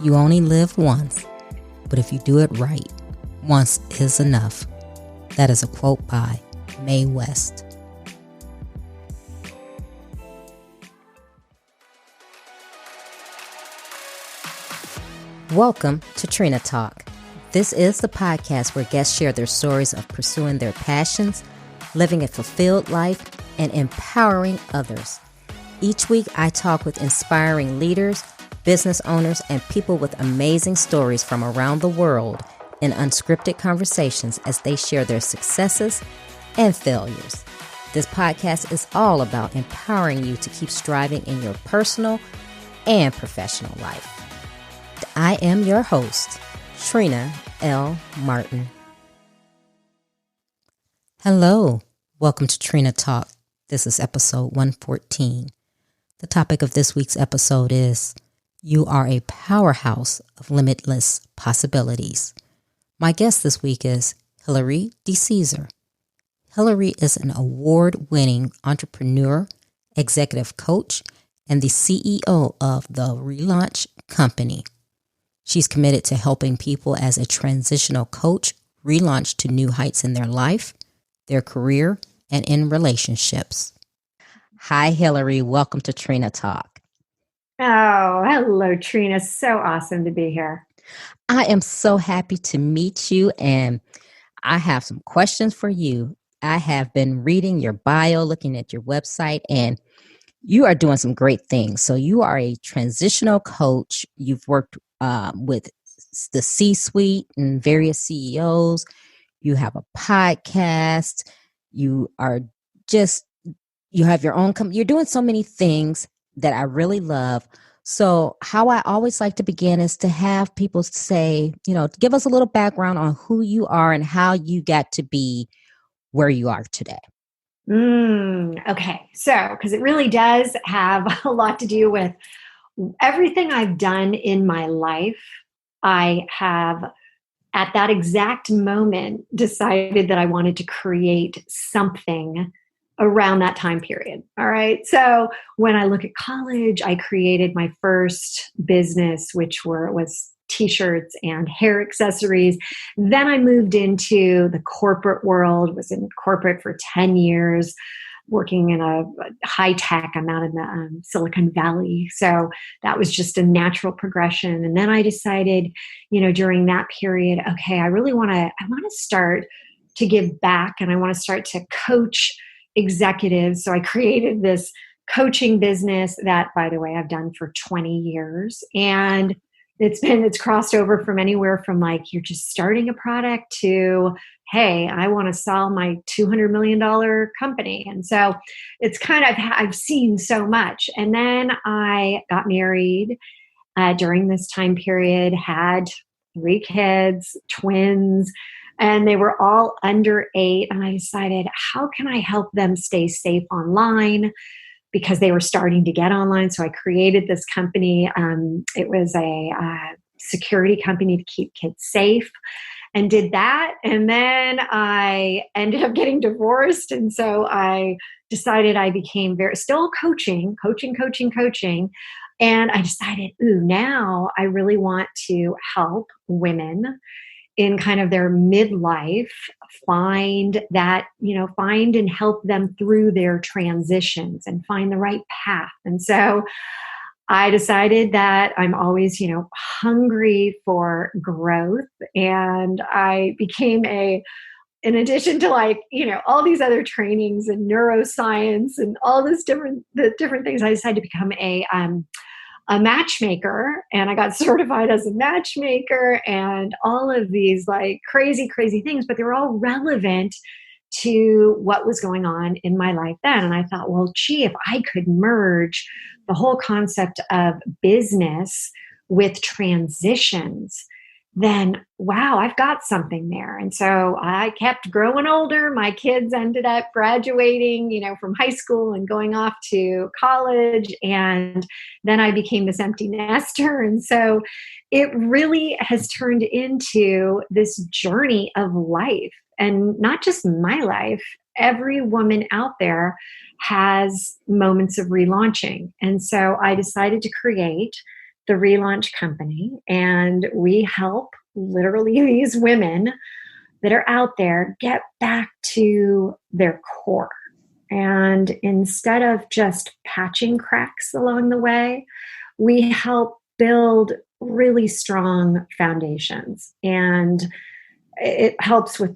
You only live once, but if you do it right, once is enough. That is a quote by Mae West. Welcome to Trina Talk. This is the podcast where guests share their stories of pursuing their passions, living a fulfilled life, and empowering others. Each week, I talk with inspiring leaders, business owners, and people with amazing stories from around the world in unscripted conversations as they share their successes and failures. This podcast is all about empowering you to keep striving in your personal and professional life. I am your host, Trina L. Martin. Hello, welcome to Trina Talk. This is episode 114. The topic of this week's episode is, You are a powerhouse of limitless possibilities. My guest this week is Hilary DeCesare. Hilary is an award-winning entrepreneur, executive coach, and the CEO of the Relaunch Company. She's committed to helping people as a transitional coach relaunch to new heights in their life, their career, and in relationships. Hi, Hilary. Welcome to Trina Talk. Oh, hello, Trina. So awesome to be here. I am so happy to meet you, and I have some questions for you. I have been reading your bio, looking at your website, and you are doing some great things. So you are a transitional coach. You've worked with the C-suite and various CEOs. You have a podcast. You have your own company. You're doing so many things that I really love. So how I always like to begin is to have people say, give us a little background on who you are and how you got to be where you are today. Okay. So, because it really does have a lot to do with everything I've done in my life. I have, at that exact moment, decided that I wanted to create something around that time period. All right. So when I look at college, I created my first business, which was t-shirts and hair accessories. Then I moved into the corporate world, was in corporate for 10 years, working in a high tech. I'm out in the Silicon Valley. So that was just a natural progression. And then I decided, during that period, okay, I want to start to give back, and I want to start to coach executives. So I created this coaching business that, by the way, I've done for 20 years. And it's crossed over from anywhere from like, you're just starting a product to, hey, I want to sell my $200 million company. And so it's I've seen so much. And then I got married during this time period, had 3 kids, twins, and they were all under 8. And I decided, how can I help them stay safe online? Because they were starting to get online. So I created this company. It was a security company to keep kids safe, and did that. And then I ended up getting divorced. And so I decided I became still coaching. And I decided, now I really want to help women in kind of their midlife find and help them through their transitions and find the right path. And so I decided that I'm always, hungry for growth. And I became in addition to all these other trainings and neuroscience and all the different things, I decided to become a matchmaker, and I got certified as a matchmaker and all of these crazy things, but they were all relevant to what was going on in my life then. And I thought, well, gee, if I could merge the whole concept of business with transitions, then wow, I've got something there. And so I kept growing older. My kids ended up graduating, from high school and going off to college. And then I became this empty nester. And so it really has turned into this journey of life, and not just my life. Every woman out there has moments of relaunching. And so I decided to create the Relaunch Company, and we help literally these women that are out there get back to their core. And instead of just patching cracks along the way, we help build really strong foundations. And it helps with,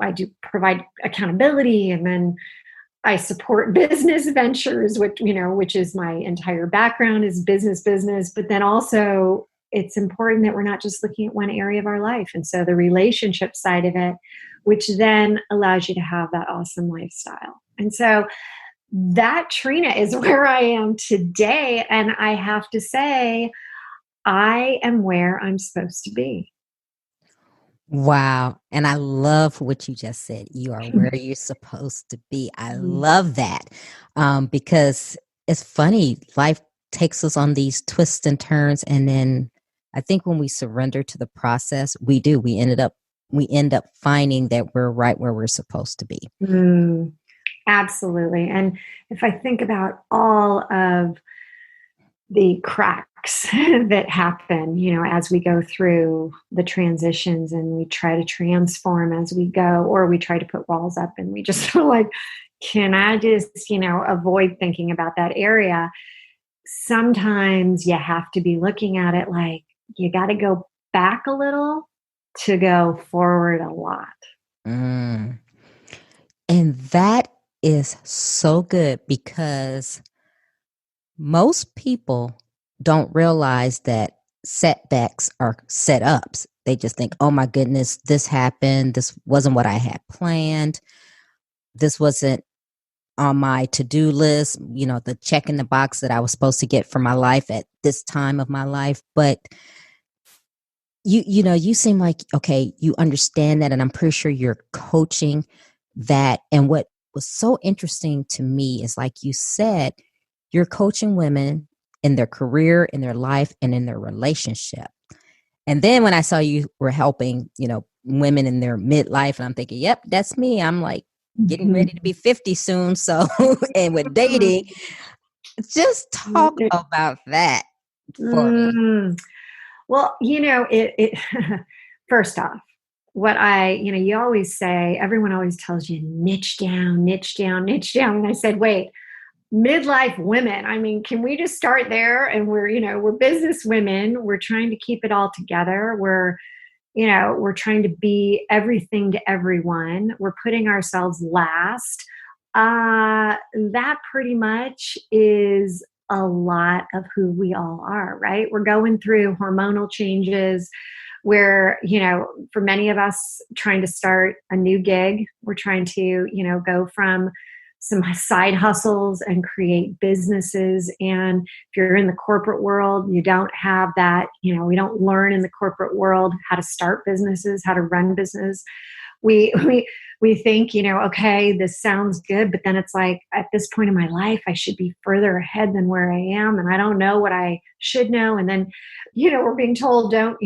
I do provide accountability, and then I support business ventures, which is my entire background is business. But then also it's important that we're not just looking at one area of our life. And so the relationship side of it, which then allows you to have that awesome lifestyle. And so that, Trina, is where I am today. And I have to say, I am where I'm supposed to be. Wow. And I love what you just said. You are where you're supposed to be. I love that because it's funny. Life takes us on these twists and turns. And then I think when we surrender to the process, we do. We end up finding that we're right where we're supposed to be. Absolutely. And if I think about all of the cracks that happen, as we go through the transitions and we try to transform as we go, or we try to put walls up and we just feel like, can I just, avoid thinking about that area? Sometimes you have to be looking at it like you got to go back a little to go forward a lot. And that is so good because most people don't realize that setbacks are setups. They just think, oh my goodness, this happened. This wasn't what I had planned. This wasn't on my to-do list, the check in the box that I was supposed to get for my life at this time of my life. But you seem like, okay, you understand that. And I'm pretty sure you're coaching that. And what was so interesting to me is, like you said, you're coaching women in their career, in their life, and in their relationship. And then when I saw you were helping, women in their midlife, and I'm thinking, yep, that's me. I'm like getting ready to be 50 soon. So, and with dating, just talk about that for me. Well, it first off, what you always say, everyone always tells you niche down, niche down, niche down. And I said, wait, midlife women. I mean, can we just start there? And we're business women. We're trying to keep it all together. We're trying to be everything to everyone. We're putting ourselves last. That pretty much is a lot of who we all are, right? We're going through hormonal changes where, for many of us trying to start a new gig, we're trying to, go from some side hustles and create businesses. And if you're in the corporate world, you don't have that, we don't learn in the corporate world how to start businesses, how to run business. We think, okay, this sounds good, but then it's like, at this point in my life, I should be further ahead than where I am. And I don't know what I should know. And then, we're being told, don't,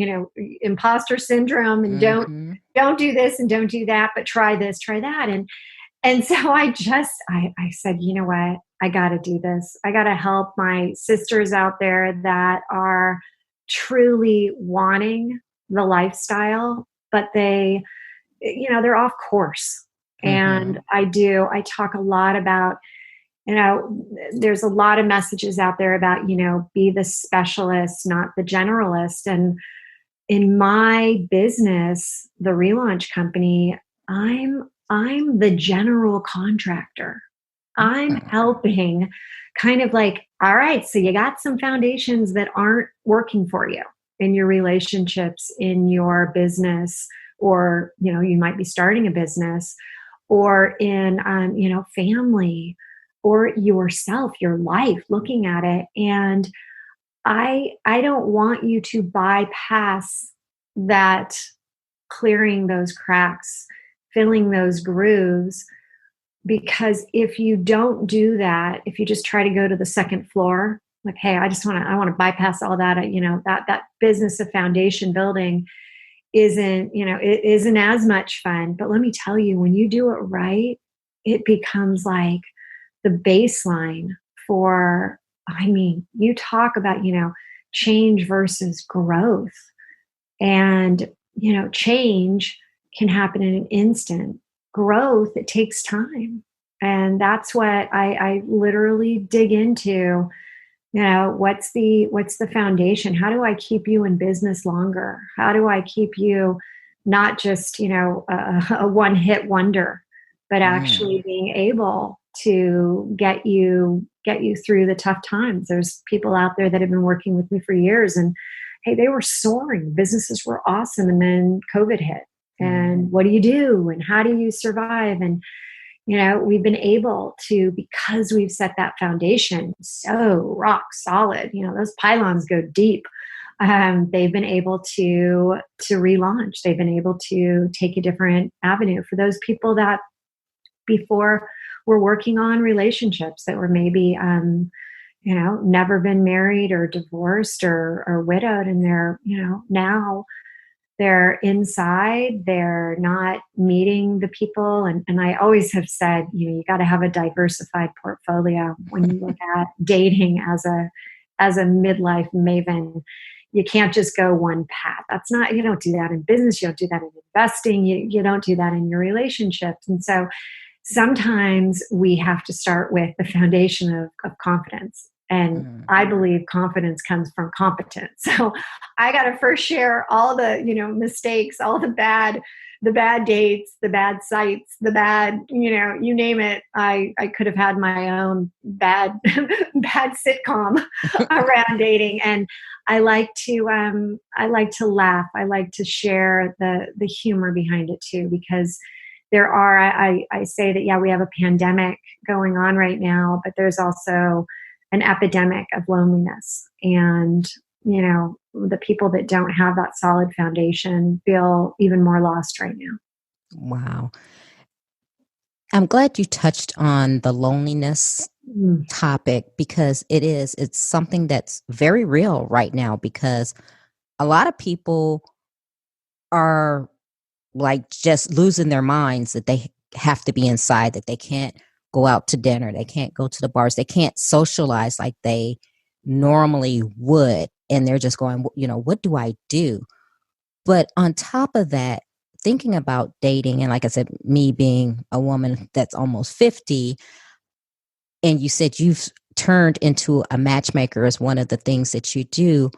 imposter syndrome, and don't do this and don't do that, but try this, try that. And so I said, you know what? I got to do this. I got to help my sisters out there that are truly wanting the lifestyle, but they're off course. And I talk a lot about, there's a lot of messages out there about, be the specialist, not the generalist. And in my business, the Relaunch Company, I'm the general contractor. I'm helping kind of like, all right, so you got some foundations that aren't working for you in your relationships, in your business, or, you might be starting a business, or in, family, or yourself, your life, looking at it. And I don't want you to bypass that, clearing those cracks, filling those grooves, because if you don't do that, if you just try to go to the second floor, like, hey, I want to bypass all that, that business of foundation building it isn't as much fun. But let me tell you, when you do it right, it becomes like the baseline for, you talk about, change versus growth. And, change can happen in an instant. Growth, it takes time. And that's what I literally dig into. What's the foundation? How do I keep you in business longer? How do I keep you not just, a one-hit wonder, but actually being able to get you through the tough times? There's people out there that have been working with me for years, and hey, they were soaring. Businesses were awesome. And then COVID hit. And what do you do? And how do you survive? And, we've been able to, because we've set that foundation so rock solid, those pylons go deep. They've been able to relaunch. They've been able to take a different avenue for those people that before were working on relationships that were maybe, never been married or divorced or widowed. And they're, now they're inside, they're not meeting the people. And I always have said, you got to have a diversified portfolio when you look at dating as a midlife maven. You can't just go one path. You don't do that in business. You don't do that in investing. You don't do that in your relationships. And so sometimes we have to start with the foundation of confidence. And I believe confidence comes from competence. So I got to first share all the, mistakes, all the bad dates, the bad sites, the bad, you name it. I could have had my own bad sitcom around dating. And I like to laugh. I like to share the humor behind it too, because there are, I say that, we have a pandemic going on right now, but there's also an epidemic of loneliness. And, the people that don't have that solid foundation feel even more lost right now. Wow. I'm glad you touched on the loneliness topic, because it's something that's very real right now, because a lot of people are like just losing their minds that they have to be inside, that they can't go out to dinner, they can't go to the bars, they can't socialize like they normally would. And they're just going, what do I do? But on top of that, thinking about dating, and like I said, me being a woman that's almost 50, and you said you've turned into a matchmaker as one of the things that you do.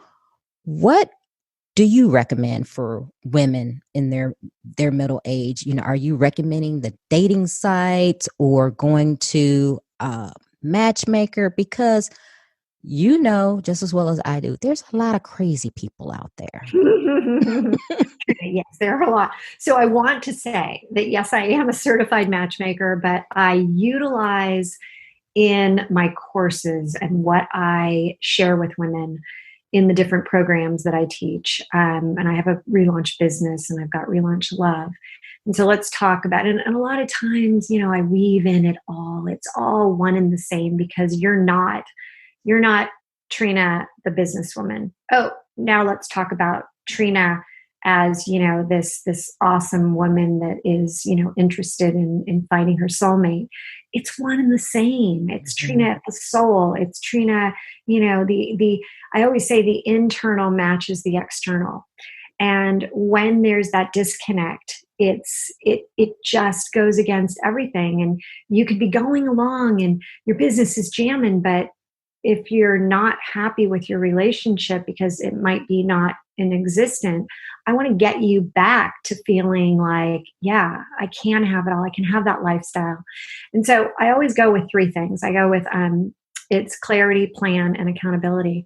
What do you recommend for women in their middle age? Are you recommending the dating sites or going to a matchmaker? Because just as well as I do, there's a lot of crazy people out there. Yes, there are a lot. So I want to say that, yes, I am a certified matchmaker, but I utilize in my courses and what I share with women in the different programs that I teach. And I have a relaunch business, and I've got Relaunch Love. And so let's talk about it. And a lot of times, I weave in it all. It's all one and the same, because you're not Trina, the businesswoman. Oh, now let's talk about Trina as, this awesome woman that is, interested in finding her soulmate. It's one and the same. It's Trina, the soul. It's Trina, I always say the internal matches the external. And when there's that disconnect, it just goes against everything. And you could be going along and your business is jamming, but if you're not happy with your relationship because it might be not in existence, I want to get you back to feeling like, yeah, I can have it all. I can have that lifestyle. And so I always go with three things. I go with it's clarity, plan, and accountability.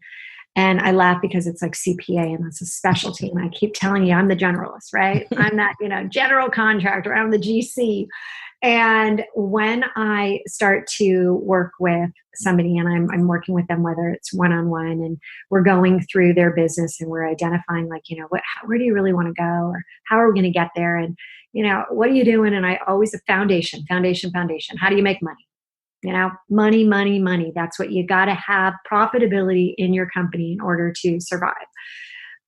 And I laugh because it's like CPA, and that's a specialty. And I keep telling you, I'm the generalist, right? I'm that, general contractor. I'm the GC. And when I start to work with somebody, and I'm working with them, whether it's one-on-one, and we're going through their business and we're identifying like, where do you really want to go? Or how are we going to get there? And, what are you doing? And I always, foundation. How do you make money? Money. That's what you got to have, profitability in your company in order to survive.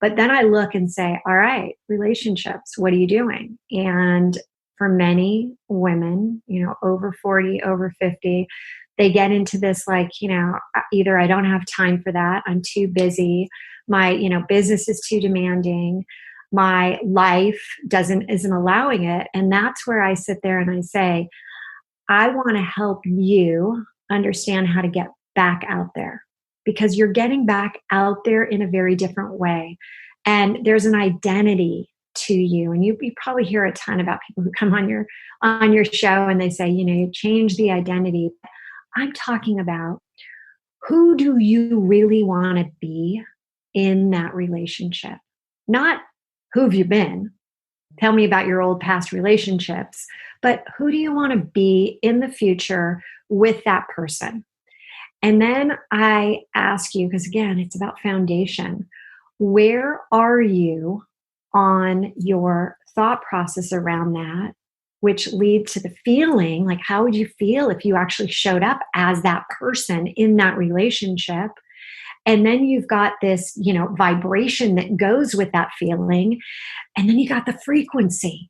But then I look and say, all right, relationships, what are you doing? And for many women, over 40, over 50, they get into this like, either I don't have time for that, I'm too busy, my, business is too demanding. My life isn't allowing it. And that's where I sit there and I say, I want to help you understand how to get back out there, because you're getting back out there in a very different way. And there's an identity to you. And you probably hear a ton about people who come on your show and they say, you change the identity. I'm talking about, who do you really want to be in that relationship? Not who have you been? Tell me about your old past relationships. But who do you want to be in the future with that person? And then I ask you, because again, it's about foundation. Where are you on your thought process around that, which leads to the feeling? Like, how would you feel if you actually showed up as that person in that relationship? And then you've got this, vibration that goes with that feeling. And then you got the frequency.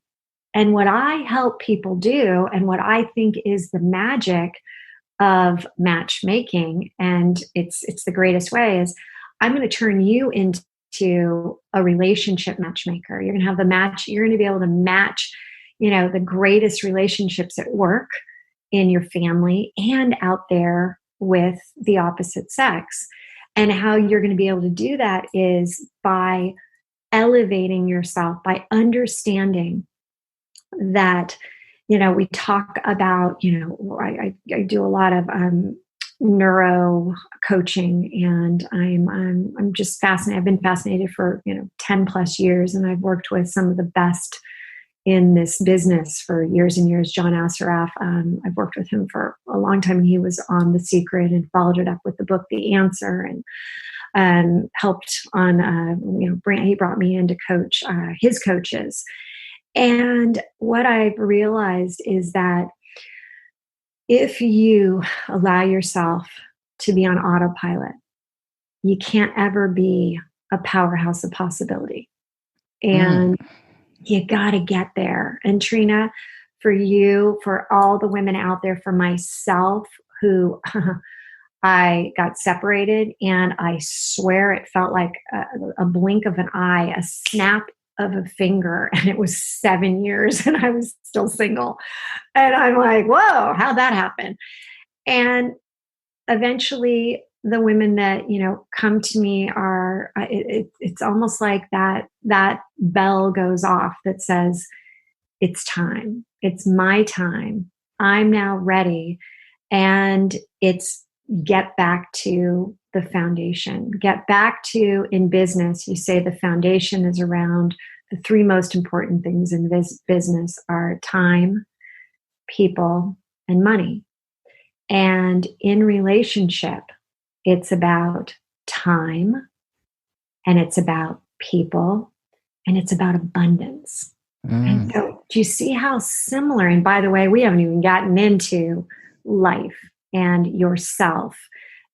And what I help people do, and what I think is the magic of matchmaking, and it's the greatest way, is I'm going to turn you into a relationship matchmaker. You're going to have the match. You're going to be able to match, the greatest relationships at work, in your family, and out there with the opposite sex. And how you're going to be able to do that is by elevating yourself, by understanding that, we talk about, I do a lot of neuro coaching, and I'm just fascinated. I've been fascinated for 10 plus years, and I've worked with some of the best in this business for years and years. John Assaraf, I've worked with him for a long time. He was on The Secret and followed it up with the book The Answer, and helped on he brought me in to coach his coaches. And what I've realized is that if you allow yourself to be on autopilot, you can't ever be a powerhouse of possibility. And you got to get there. And Trina, for you, for all the women out there, for myself, who I got separated, and I swear it felt like a blink of an eye, a snap of a finger, and it was 7 years and I was still single. And I'm like, whoa, how'd that happen? And eventually the women that, come to me are, it's almost like that bell goes off that says, it's time. It's my time. I'm now ready. And it's get back to the foundation. Get back to, in business, you say the foundation is around the three most important things in business are time, people, and money. And in relationship, it's about time, and it's about people, and it's about abundance. And so do you see how similar? And by the way, we haven't even gotten into life and yourself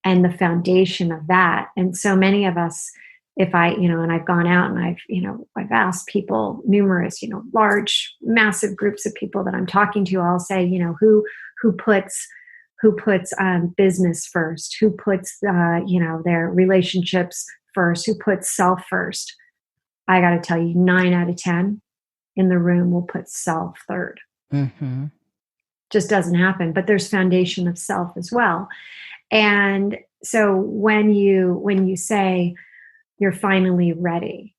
and the foundation of that. And so many of us, if I, and I've gone out and I've asked people, numerous, large, massive groups of people that I'm talking to, I'll say, who puts business first, who puts, their relationships first, who puts self first. I got to tell you, 9 out of 10 in the room will put self third. Mm-hmm. Just doesn't happen. But there's foundation of self as well. And so when you say you're finally ready,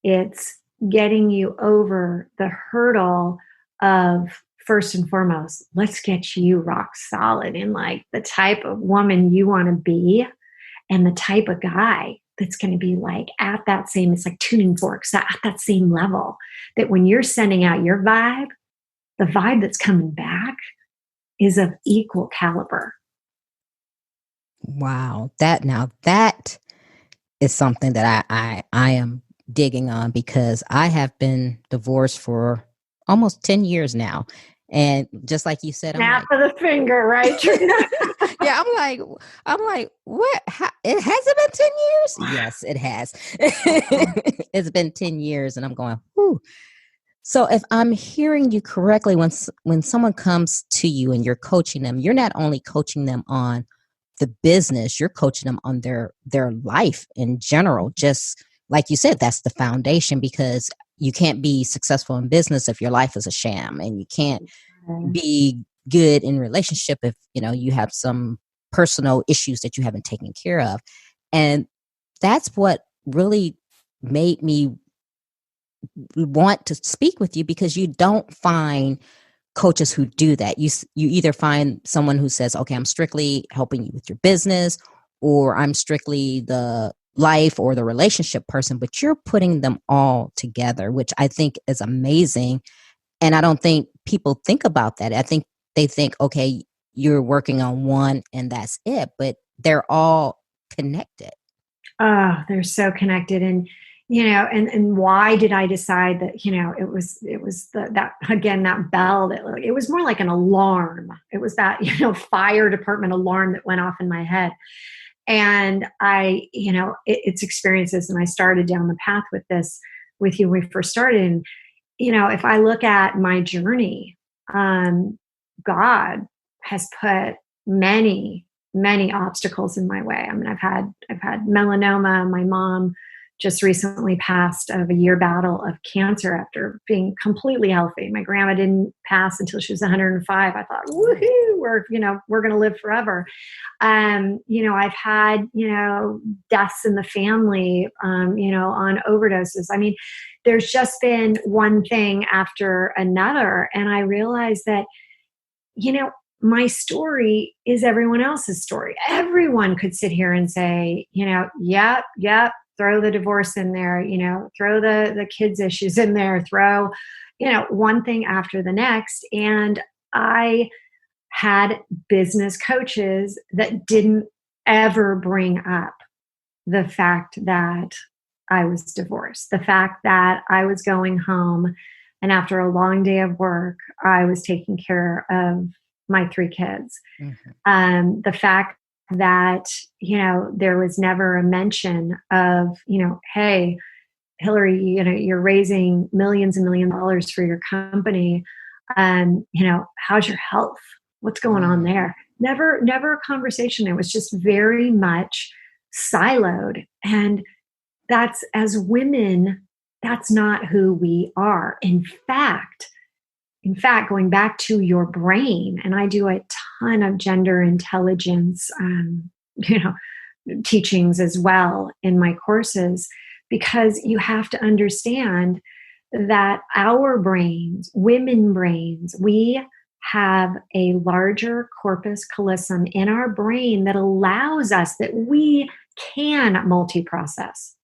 it's getting you over the hurdle of, first and foremost, let's get you rock solid in like the type of woman you want to be, and the type of guy that's going to be like at that same, it's like tuning forks at that same level, that when you're sending out your vibe, the vibe that's coming back is of equal caliber. Wow. That is something that I am digging on, because I have been divorced for almost 10 years now. And just like you said, snap of the finger, right? Yeah, I'm like, what? It hasn't been 10 years? Yes, it has. It's been 10 years, and I'm going, whew. So if I'm hearing you correctly, when someone comes to you and you're coaching them, you're not only coaching them on the business, you're coaching them on their life in general. Just like you said, that's the foundation, because you can't be successful in business if your life is a sham, and you can't be good in relationship if you have some personal issues that you haven't taken care of. And that's what really made me want to speak with you, because you don't find coaches who do that. You either find someone who says, okay, I'm strictly helping you with your business, or I'm strictly the life or the relationship person, but you're putting them all together, which I think is amazing. And I don't think people think about that. I think they think, okay, you're working on one and that's it, but they're all connected. Oh, they're so connected. And, and why did I decide that, it was that, again, that bell that, it was more like an alarm. It was that, fire department alarm that went off in my head. And it's experiences. And I started down the path with this with you when we first started. And, if I look at my journey, God has put many obstacles in my way. I mean, I've had melanoma. My mom just recently passed of a year battle of cancer after being completely healthy. My grandma didn't pass until she was 105. I thought, woohoo, we're going to live forever. I've had, deaths in the family, on overdoses. I mean, there's just been one thing after another. And I realized that, my story is everyone else's story. Everyone could sit here and say, yep, throw the divorce in there, throw the kids' issues in there, throw, one thing after the next. And I had business coaches that didn't ever bring up the fact that I was divorced, the fact that I was going home, and after a long day of work, I was taking care of my 3 kids. Mm-hmm. The fact that, there was never a mention of, hey, Hilary, you're raising millions and millions of dollars for your company. How's your health? What's going on there? Never a conversation. It was just very much siloed. And that's, as women, that's not who we are. In fact, going back to your brain, and I do a ton of gender intelligence, teachings as well in my courses, because you have to understand that our brains, women brains, we have a larger corpus callosum in our brain that allows us, that we can multi-process.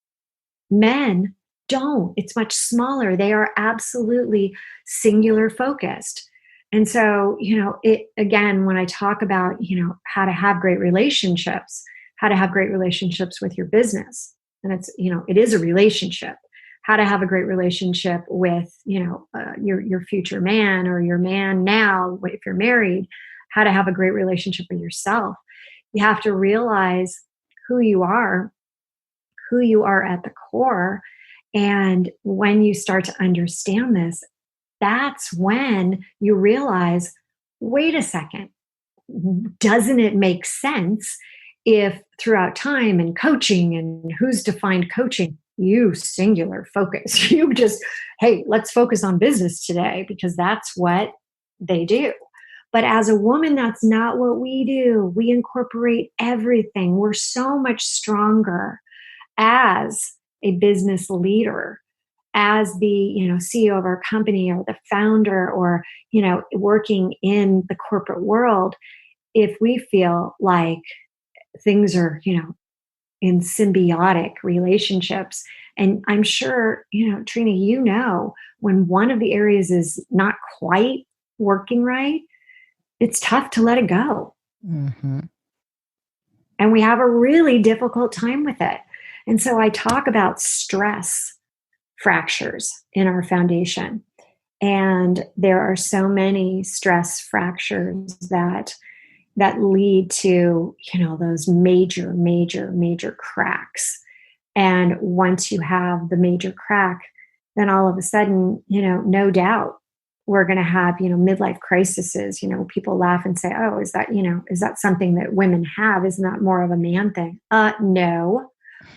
Men don't. It's much smaller. They are absolutely singular focused. And so, again, when I talk about, how to have great relationships with your business, and it's, it is a relationship, how to have a great relationship with, your future man, or your man now, if you're married, how to have a great relationship with yourself. You have to realize who you are at the core. And when you start to understand this, that's when you realize, wait a second, doesn't it make sense if throughout time and coaching, and who's defined coaching? You singular focus. You just, hey, let's focus on business today, because that's what they do. But as a woman, that's not what we do. We incorporate everything. We're so much stronger as a business leader, as the CEO of our company, or the founder, or working in the corporate world, if we feel like things are in symbiotic relationships. And I'm sure Trina, when one of the areas is not quite working right, it's tough to let it go. Mm-hmm. And we have a really difficult time with it. And so I talk about stress fractures in our foundation. And there are so many stress fractures that lead to, those major cracks. And once you have the major crack, then all of a sudden, no doubt, we're going to have, midlife crises. People laugh and say, oh, is that something that women have? Isn't that more of a man thing? No,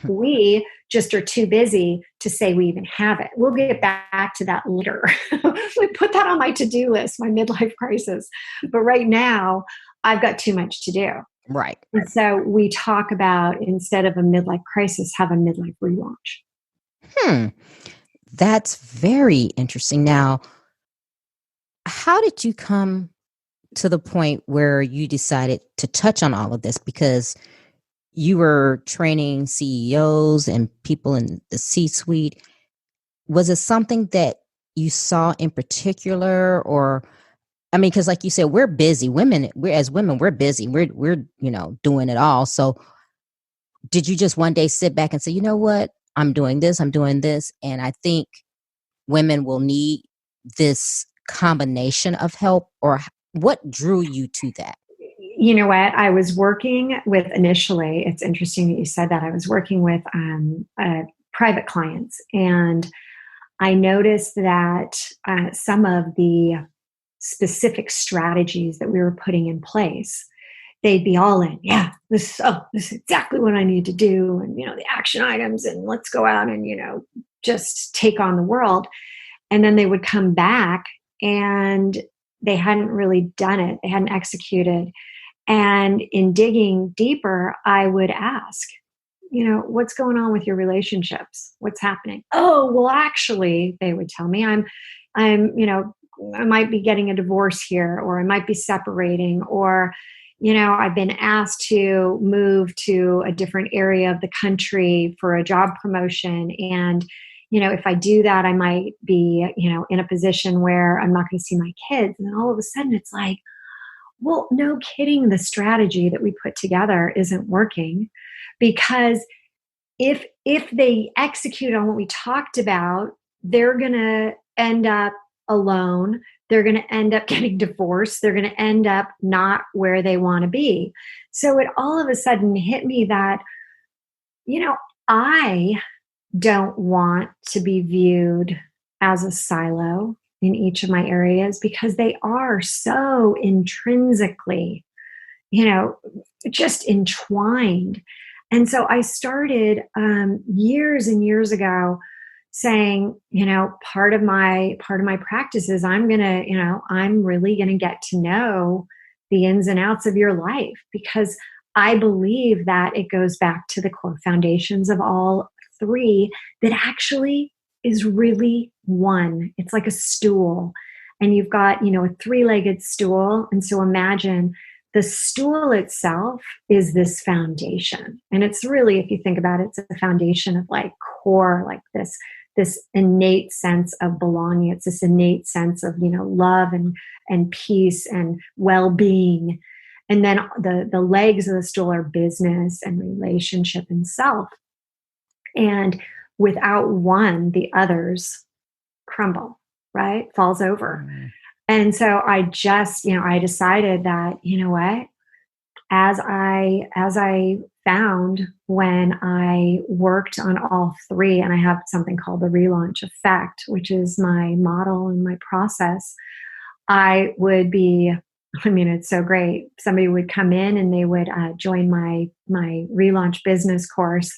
we just are too busy to say we even have it. We'll get back to that later. We put that on my to-do list, my midlife crisis. But right now, I've got too much to do. Right. And so we talk about, instead of a midlife crisis, have a midlife relaunch. That's very interesting. Now, how did you come to the point where you decided to touch on all of this? Because you were training CEOs and people in the C-suite. Was it something that you saw in particular, or, I mean, because like you said, we're busy. As women, we're busy. We're doing it all. So did you just one day sit back and say, you know what, I'm doing this, and I think women will need this combination of help? Or what drew you to that? You know what? I was working with, initially, it's interesting that you said that. I was working with private clients, and I noticed that some of the specific strategies that we were putting in place, they'd be all in. Yeah, this is exactly what I need to do. And, the action items, and let's go out and, just take on the world. And then they would come back and they hadn't really done it. They hadn't executed. And in digging deeper, I would ask, what's going on with your relationships? What's happening? Oh, well, actually, they would tell me, I might be getting a divorce here, or I might be separating, or, I've been asked to move to a different area of the country for a job promotion. And, if I do that, I might be, in a position where I'm not going to see my kids. And then all of a sudden it's like, well, no kidding, the strategy that we put together isn't working, because if they execute on what we talked about, they're going to end up alone. They're going to end up getting divorced. They're going to end up not where they want to be. So it all of a sudden hit me that, I don't want to be viewed as a silo in each of my areas, because they are so intrinsically, just entwined. And so I started years and years ago saying, part of my practice is I'm really gonna get to know the ins and outs of your life, because I believe that it goes back to the core foundations of all three, that actually is really one. It's like a stool, and you've got, a three-legged stool. And so imagine the stool itself is this foundation. And it's really, if you think about it, it's a foundation of like core, like this innate sense of belonging. It's this innate sense of, love and peace and well-being. And then the legs of the stool are business and relationship and self. And without one, the others crumble, right? Falls over. Mm. And so I just, I decided that, what, as I found when I worked on all three, and I have something called the Relaunch Effect, which is my model and my process, I would be, it's so great. Somebody would come in and they would join my Relaunch business course.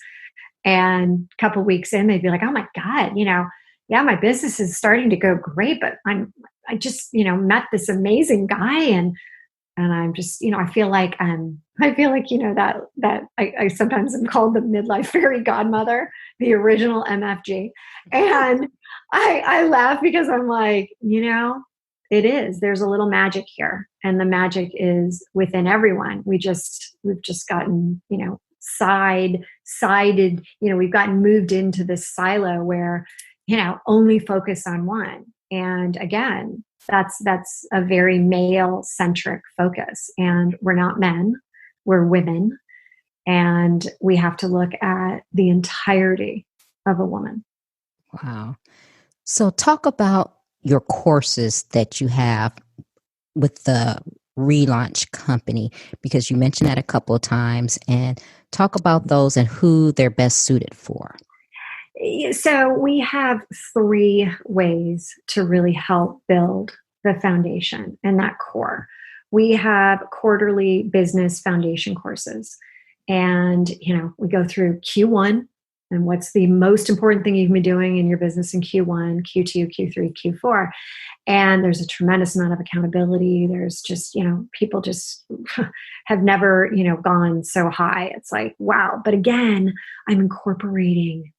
And a couple of weeks in, they'd be like, oh my God, yeah, my business is starting to go great, but I just, met this amazing guy, and I'm just, I feel like, that I sometimes am called the midlife fairy godmother, the original MFG. And I laugh because I'm like, it is, there's a little magic here, and the magic is within everyone. We've just gotten, sided, we've gotten moved into this silo where, only focus on one. And again, that's a very male-centric focus. And we're not men, we're women. And we have to look at the entirety of a woman. Wow. So talk about your courses that you have with the Relaunch Company, because you mentioned that a couple of times, and talk about those and who they're best suited for. So we have three ways to really help build the foundation and that core. We have quarterly business foundation courses. And, we go through Q1 and what's the most important thing you can be doing in your business in Q1, Q2, Q3, Q4. And there's a tremendous amount of accountability. There's just, people just have never, gone so high. It's like, wow. But again, I'm incorporating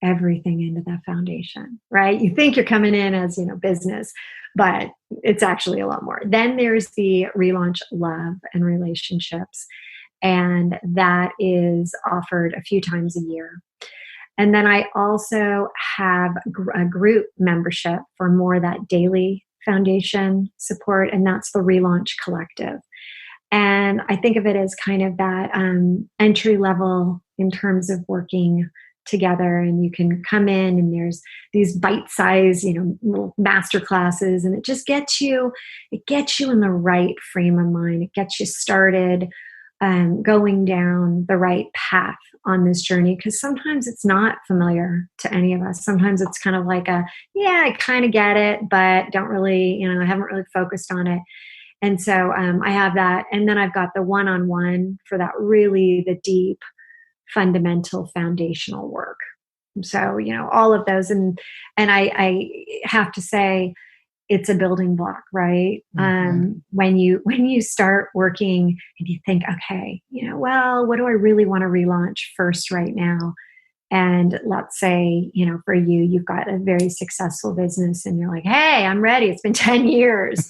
everything into that foundation, right? You think you're coming in as, business, but it's actually a lot more. Then there's the Relaunch Love and Relationships. And that is offered a few times a year. And then I also have a group membership for more that daily foundation support, and that's the Relaunch Collective. And I think of it as kind of that entry level in terms of working together, and you can come in and there's these bite-sized, little master classes, and it just gets you in the right frame of mind. It gets you started going down the right path on this journey, because sometimes it's not familiar to any of us. Sometimes it's kind of like I kind of get it, but don't really, I haven't really focused on it. And so I have that. And then I've got the one-on-one for that really the deep, fundamental, foundational work. So, all of those. And I have to say, it's a building block, right? Mm-hmm. When you start working and you think, okay, what do I really want to relaunch first right now? And let's say, for you, you've got a very successful business and you're like, hey, I'm ready. It's been 10 years.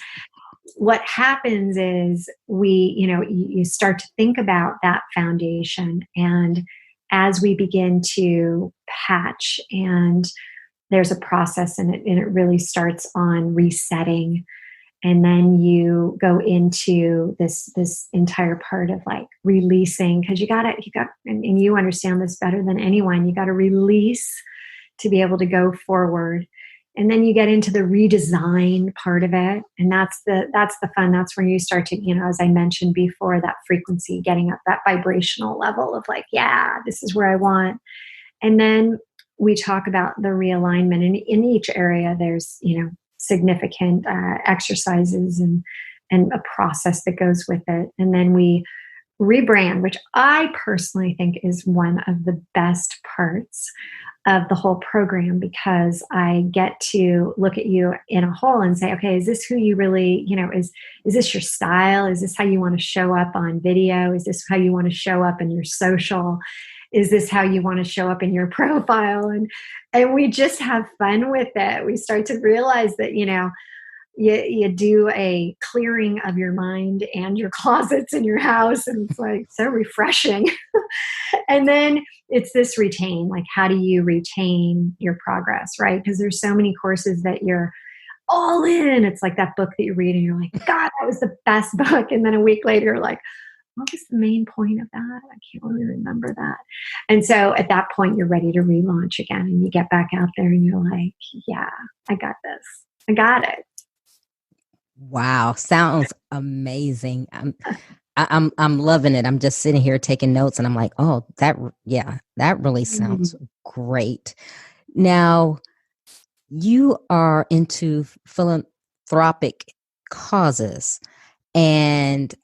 What happens is you start to think about that foundation. And as we begin to patch, and there's a process and it really starts on resetting. And then you go into this entire part of like releasing, because and you understand this better than anyone, you got to release to be able to go forward. And then you get into the redesign part of it. And that's the fun. That's when you start to, as I mentioned before, that frequency, getting up that vibrational level of like, yeah, this is where I want. And then we talk about the realignment. And in each area, there's, significant exercises and a process that goes with it. And then we rebrand, which I personally think is one of the best parts of the whole program, because I get to look at you in a whole and say, okay, is this who you really, is this your style? Is this how you want to show up on video? Is this how you want to show up in your social? Is this how you want to show up in your profile? And we just have fun with it. We start to realize that, you do a clearing of your mind and your closets in your house, and it's like so refreshing. And then it's this retain, like how do you retain your progress, right? Because there's so many courses that you're all in. It's like that book that you read and you're like, God, that was the best book. And then a week later, you're like, what was the main point of that? I can't really remember that. And so at that point, you're ready to relaunch again, and you get back out there and you're like, yeah, I got this. I got it. Wow. Sounds amazing. I'm loving it. I'm just sitting here taking notes and I'm like, oh, that really sounds great. Now, you are into philanthropic causes, and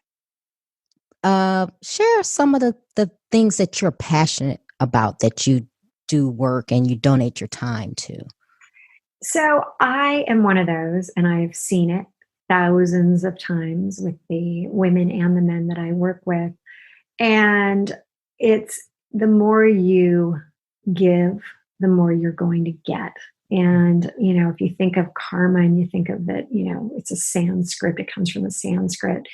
share some of the things that you're passionate about, that you do work and you donate your time to. So I am one of those, and I've seen it thousands of times with the women and the men that I work with. And it's the more you give, the more you're going to get. And, if you think of karma and you think of it, it's a Sanskrit, it comes from the Sanskrit,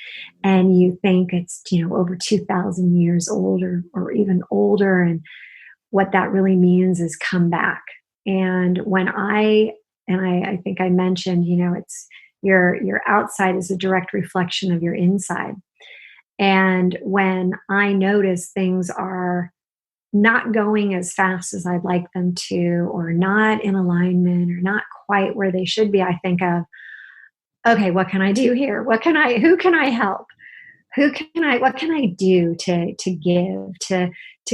and you think it's, over 2,000 years old or even older. And what that really means is come back. And when I think I mentioned, it's your outside is a direct reflection of your inside. And when I notice things are not going as fast as I'd like them to, or not in alignment, or not quite where they should be, I think of, okay, what can I do here? Who can I help? What can I do to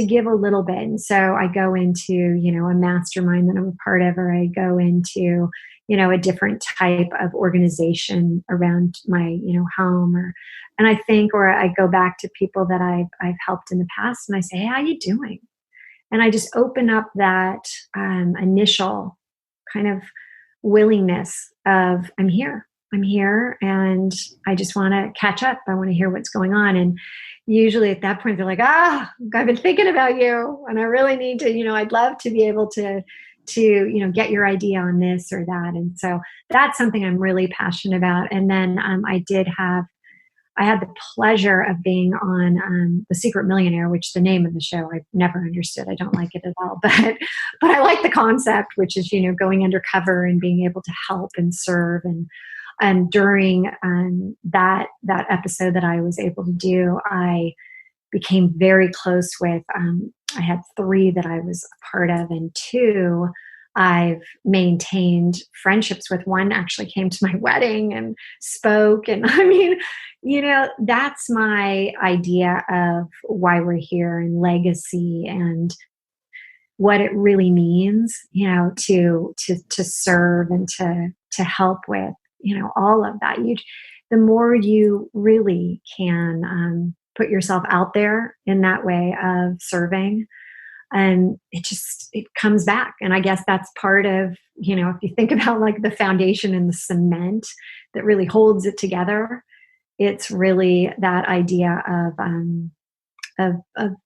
give a little bit? And so I go into, a mastermind that I'm a part of, or I go into, a different type of organization around my, home, and I think, or I go back to people that I've helped in the past, and I say, hey, how you doing? And I just open up that initial kind of willingness of, I'm here, and I just want to catch up. I want to hear what's going on. And usually at that point, they're like, I've been thinking about you, and I really need to, I'd love to be able to get your idea on this or that. And so that's something I'm really passionate about. And then I had the pleasure of being on The Secret Millionaire, which the name of the show I've never understood. I don't like it at all, but I like the concept, which is, going undercover and being able to help and serve. And during that episode that I was able to do, I became very close with, I had 3 that I was a part of, and 2 I've maintained friendships with. One actually came to my wedding and spoke. And I mean, that's my idea of why we're here, and legacy, and what it really means, to serve and to help with, all of that. The more you really can put yourself out there in that way of serving, and it comes back. And I guess that's part of, if you think about like the foundation and the cement that really holds it together, it's really that idea of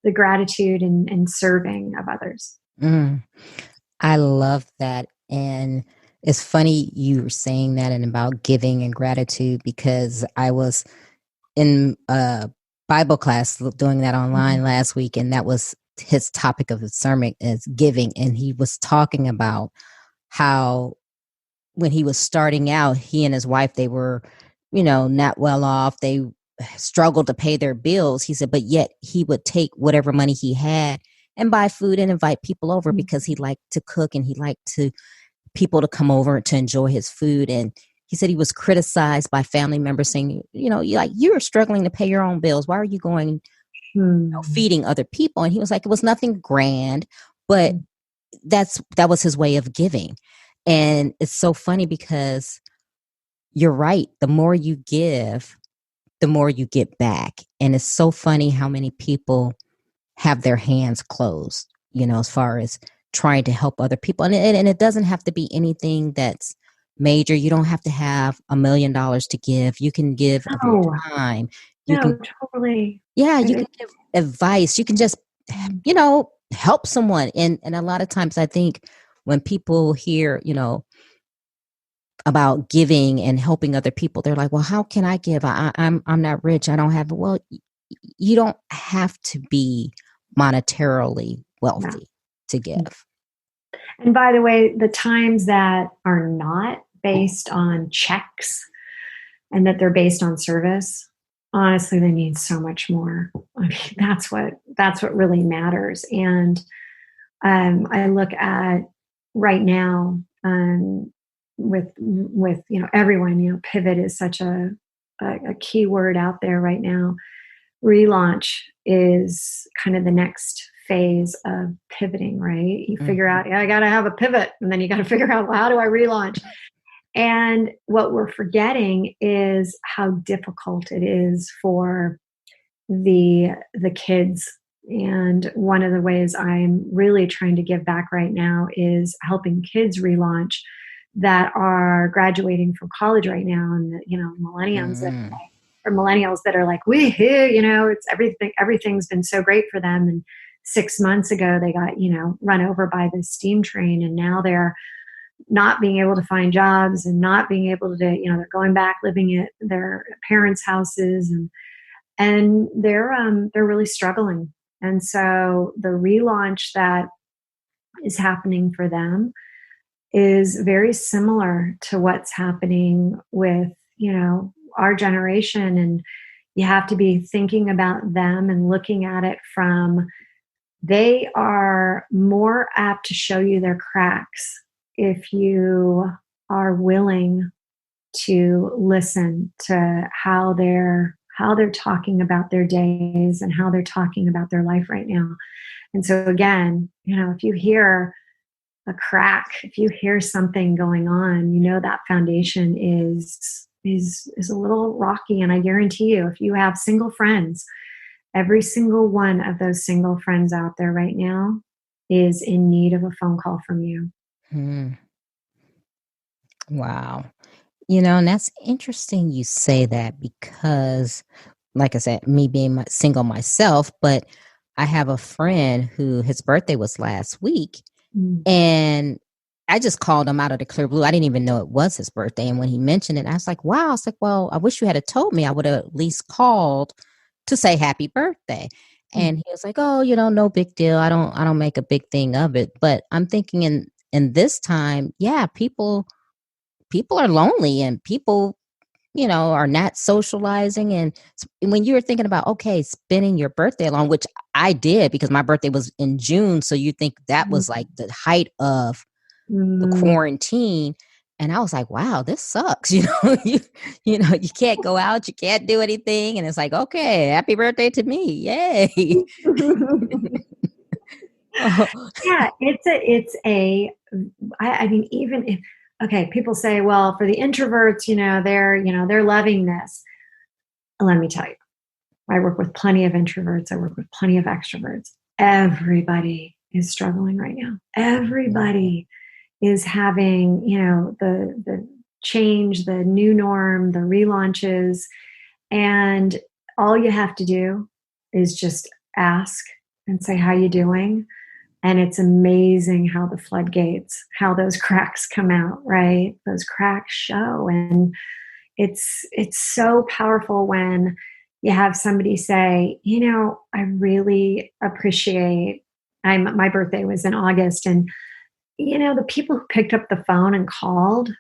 the gratitude and serving of others. I love that. And it's funny you were saying that and about giving and gratitude, because I was in a Bible class doing that online last week, and that was his topic of the sermon is giving. And he was talking about how when he was starting out, he and his wife, they were, not well off. They struggled to pay their bills. He said, but yet he would take whatever money he had and buy food and invite people over, because he liked to cook and he liked people to come over to enjoy his food. And he said he was criticized by family members saying, you're struggling to pay your own bills. Why are you going feeding other people? And he was like, it was nothing grand, but that was his way of giving. And it's so funny because you're right. The more you give, the more you get back. And it's so funny how many people have their hands closed, as far as trying to help other people. And it doesn't have to be anything that's major. You don't have to have $1 million to give. You can give of your time. You can totally. Yeah, you can give advice. You can just, help someone. And a lot of times I think when people hear, about giving and helping other people, they're like, well, how can I give? I'm not rich. I don't have, well, you don't have to be monetarily wealthy to give. And by the way, the times that are not based on checks and that they're based on service, honestly, they mean so much more. I mean, that's what really matters. And I look at right now with everyone, pivot is such a key word out there right now. Relaunch is kind of the next phase of pivoting, right? You figure out, I got to have a pivot, and then you got to figure out, well, how do I relaunch? And what we're forgetting is how difficult it is for the kids. And one of the ways I'm really trying to give back right now is helping kids relaunch that are graduating from college right now, and millennials that are like, it's everything's been so great for them. And 6 months ago, they got, run over by the steam train, and now they're not being able to find jobs and not being able to, they're going back living at their parents' houses, and they're really struggling. And so the relaunch that is happening for them is very similar to what's happening with, our generation. And you have to be thinking about them and looking at it from, they are more apt to show you their cracks if you are willing to listen to how they're talking about their days and how they're talking about their life right now. And so again, if you hear a crack, if you hear something going on, that foundation is a little rocky. And I guarantee you, if you have single friends, every single one of those single friends out there right now is in need of a phone call from you. Wow. And that's interesting you say that because, like I said, me being single myself, but I have a friend who his birthday was last week, and I just called him out of the clear blue. I didn't even know it was his birthday. And when he mentioned it, I was like, wow. I was like, well, I wish you had told me. I would have at least called to say happy birthday. And he was like, oh, no big deal. I don't make a big thing of it. But I'm thinking in this time, yeah, people are lonely and people, are not socializing. And when you were thinking about, okay, spending your birthday alone, which I did because my birthday was in June. So you think that was like the height of the quarantine. And I was like, wow, this sucks. You can't go out, you can't do anything. And it's like, okay, happy birthday to me. Yay. Yeah, I mean, even if, okay, people say, well, for the introverts, they're loving this. Let me tell you, I work with plenty of introverts. I work with plenty of extroverts. Everybody is struggling right now. Everybody is having, the change, the new norm, the relaunches. And all you have to do is just ask and say, how you doing? And it's amazing how the floodgates, how those cracks come out, right? Those cracks show. And it's so powerful when you have somebody say, I really appreciate, my birthday was in August, and, the people who picked up the phone and called,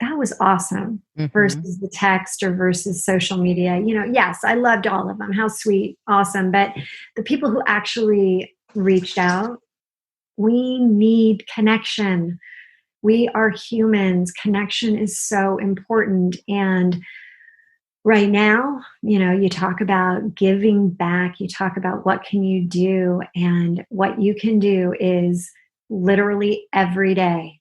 that was awesome versus the text or versus social media. Yes, I loved all of them. How sweet, awesome. But the people who actually reached out, we need connection. We are humans. Connection is so important. And right now, you talk about giving back, you talk about what can you do, and what you can do is literally every day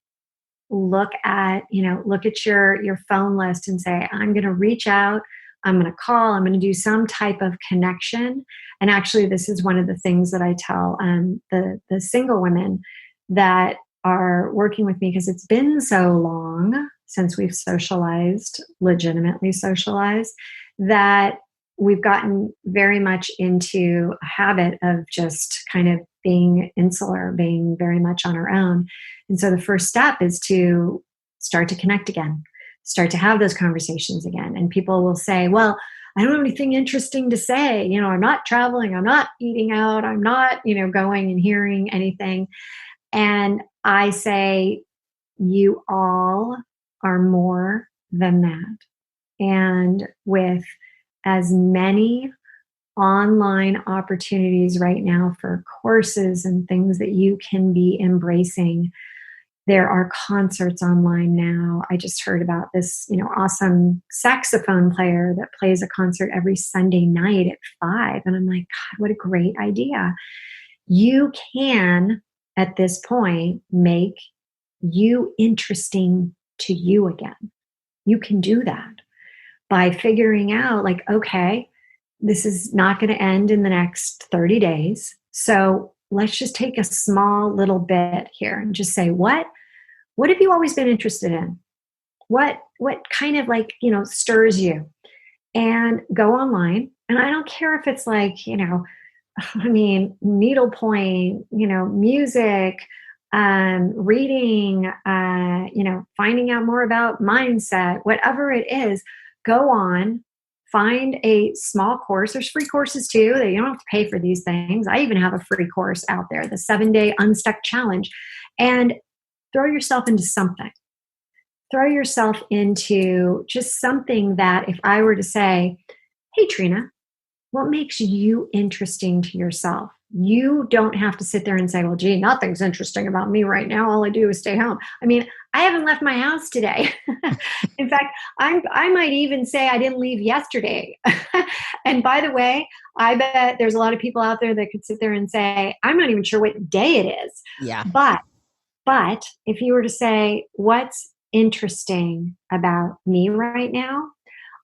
look at your phone list and say, I'm going to reach out, I'm going to call, I'm going to do some type of connection. And actually, this is one of the things that I tell the single women that are working with me, because it's been so long since we've legitimately socialized, that we've gotten very much into a habit of just kind of being insular, being very much on our own. And so the first step is to start to connect again, start to have those conversations again. And people will say, well, I don't have anything interesting to say. I'm not traveling, I'm not eating out, I'm not, going and hearing anything. And I say, you all are more than that. And with as many online opportunities right now for courses and things that you can be embracing, there are concerts online now. I just heard about this, awesome saxophone player that plays a concert every Sunday night at 5. And I'm like, God, what a great idea. You can, at this point, make you interesting to you again. You can do that by figuring out, like, okay, this is not going to end in the next 30 days. So let's just take a small little bit here and just say, what have you always been interested in? What kind of stirs you? And go online. And I don't care if it's needlepoint, music, reading, finding out more about mindset, whatever it is, go on, find a small course. There's free courses too. You don't have to pay for these things. I even have a free course out there, the 7-day Unstuck challenge, and throw yourself into something. Throw yourself into just something that, if I were to say, hey, Trina, what makes you interesting to yourself? You don't have to sit there and say, well, gee, nothing's interesting about me right now. All I do is stay home. I mean, I haven't left my house today. In fact, I might even say I didn't leave yesterday. And by the way, I bet there's a lot of people out there that could sit there and say, I'm not even sure what day it is. Yeah. But But if you were to say, what's interesting about me right now,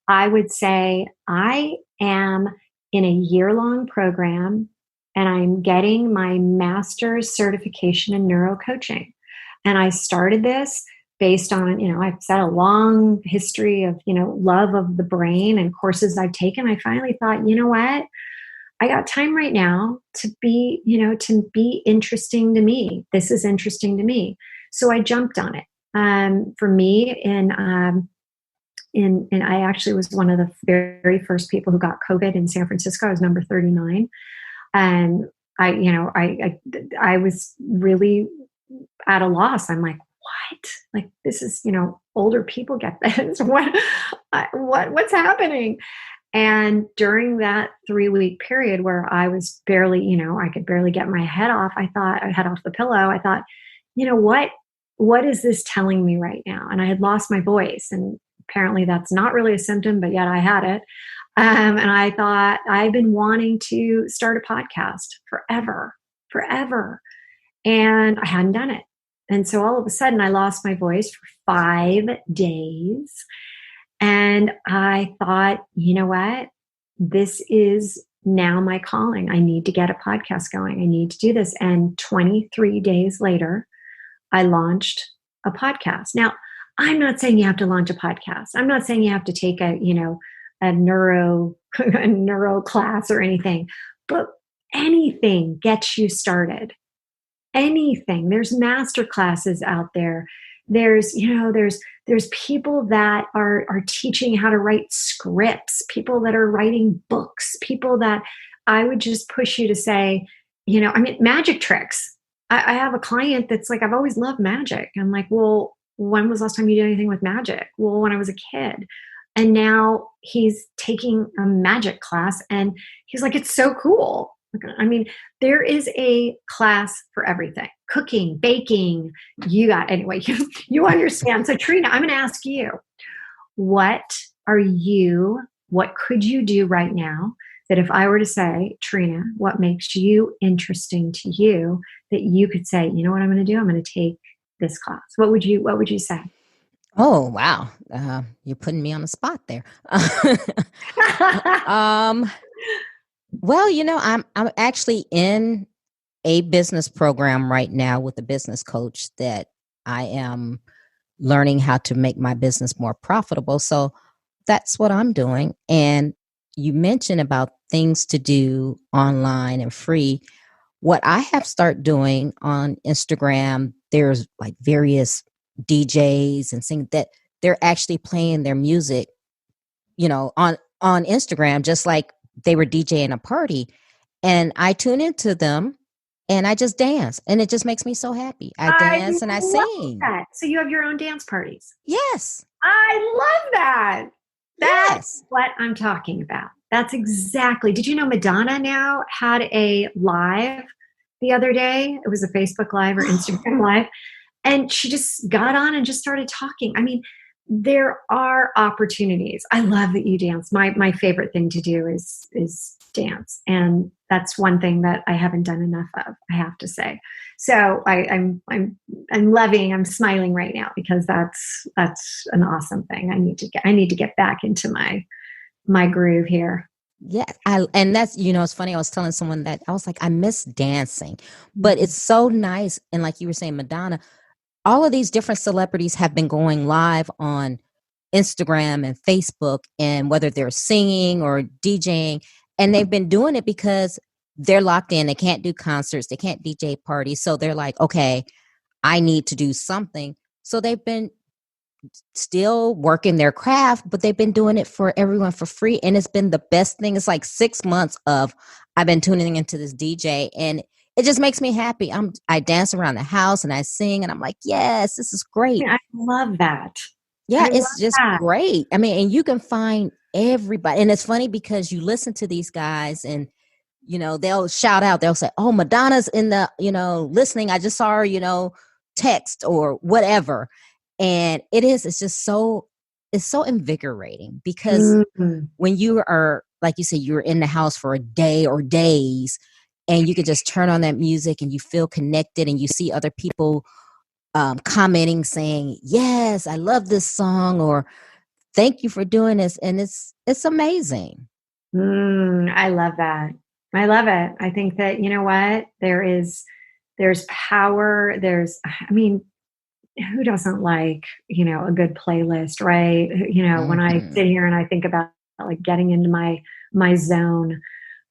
I would say I am in a year-long program and I'm getting my master's certification in neurocoaching. And I started this based on, I've said a long history of, love of the brain and courses I've taken. I finally thought, you know what? I got time right now to be interesting to me. This is interesting to me. So I jumped on it. For me, and I actually was one of the very first people who got COVID in San Francisco. I was number 39. And I was really at a loss. I'm like, what? Like, this is, older people get this. What's happening? And during that 3-week period where I was barely, I could barely get my head off the pillow. I thought, what is this telling me right now? And I had lost my voice, and apparently that's not really a symptom, but yet I had it. And I thought, I've been wanting to start a podcast forever. And I hadn't done it. And so all of a sudden I lost my voice for 5 days. And I thought, you know what? This is now my calling. I need to get a podcast going. I need to do this. And 23 days later, I launched a podcast. Now, I'm not saying you have to launch a podcast. I'm not saying you have to take a neuro class or anything, but anything gets you started. Anything. There's master classes out there. There's people that are teaching how to write scripts, people that are writing books, people that I would just push you to say, magic tricks. I have a client that's like, I've always loved magic. I'm like, well, when was the last time you did anything with magic? Well, when I was a kid. And now he's taking a magic class and he's like, it's so cool. I mean, there is a class for everything. Cooking, baking, anyway, you understand. So Trina, I'm going to ask you, what could you do right now that if I were to say, Trina, what makes you interesting to you, that you could say, you know what I'm going to do? I'm going to take this class. What would you say? Oh, wow. You're putting me on the spot there. Well, I'm actually in a business program right now with a business coach that I am learning how to make my business more profitable. So that's what I'm doing. And you mentioned about things to do online and free. What I have started doing on Instagram, there's like various DJs and singing that they're actually playing their music, on Instagram, just like they were DJing a party. And I tune into them and I just dance, and it just makes me so happy. I dance and I sing. That. So you have your own dance parties? Yes. I love that. That's yes. what I'm talking about. That's exactly. Did you know Madonna now had a live the other day? It was a Facebook Live or Instagram Live. And she just got on and just started talking. I mean, there are opportunities. I love that you dance. My favorite thing to do is dance. And that's one thing that I haven't done enough of, I have to say. So I'm smiling right now because that's an awesome thing. I need to get back into my groove here. Yeah. And that's, it's funny. I was telling someone that I was like, I miss dancing, but it's so nice. And like you were saying, Madonna, all of these different celebrities have been going live on Instagram and Facebook, and whether they're singing or DJing, and they've been doing it because they're locked in. They can't do concerts. They can't DJ parties. So they're like, okay, I need to do something. So they've been still working their craft, but they've been doing it for everyone for free. And it's been the best thing. It's like 6 months of I've been tuning into this DJ, and it just makes me happy. I dance around the house and I sing, and I'm like, yes, this is great. I love that. Yeah, it's just great. I mean, and you can find everybody. And it's funny because you listen to these guys and, they'll shout out. They'll say, oh, Madonna's in the, listening. I just saw her, text or whatever. And it's so invigorating because when you are, like you said, you're in the house for a day or days, and you can just turn on that music and you feel connected and you see other people commenting saying, yes, I love this song, or thank you for doing this. And it's amazing. I love that. I love it. I think that, you know what, there's power. I mean, who doesn't like, a good playlist, right? When I sit here and I think about like getting into my zone,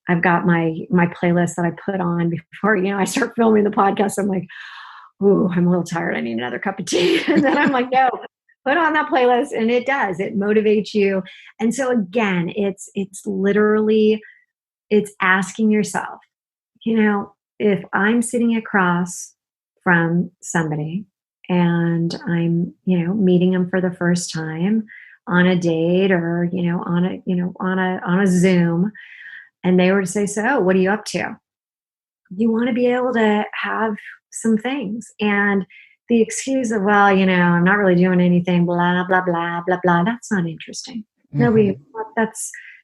I've got my playlist that I put on before, I start filming the podcast. I'm like, ooh, I'm a little tired. I need another cup of tea. And then I'm like, no, put on that playlist. And it motivates you. And so again, it's literally, it's asking yourself, if I'm sitting across from somebody and I'm, meeting them for the first time on a date or, on a Zoom, and they were to say, so what are you up to? You want to be able to have some things. And the excuse of, well, I'm not really doing anything, blah, blah, blah, blah, blah. That's not interesting. Nobody,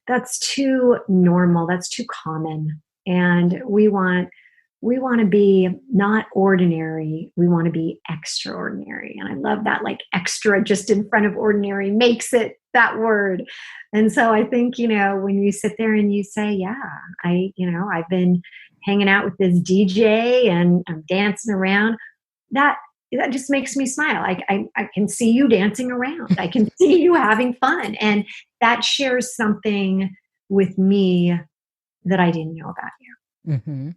that's too normal. That's too common. And we want to be not ordinary. We want to be extraordinary. And I love that, like extra just in front of ordinary makes it that word. And so I think, when you sit there and you say, yeah, I've been hanging out with this DJ and I'm dancing around, that just makes me smile. I can see you dancing around. I can see you having fun. And that shares something with me that I didn't know about you. Mm-hmm.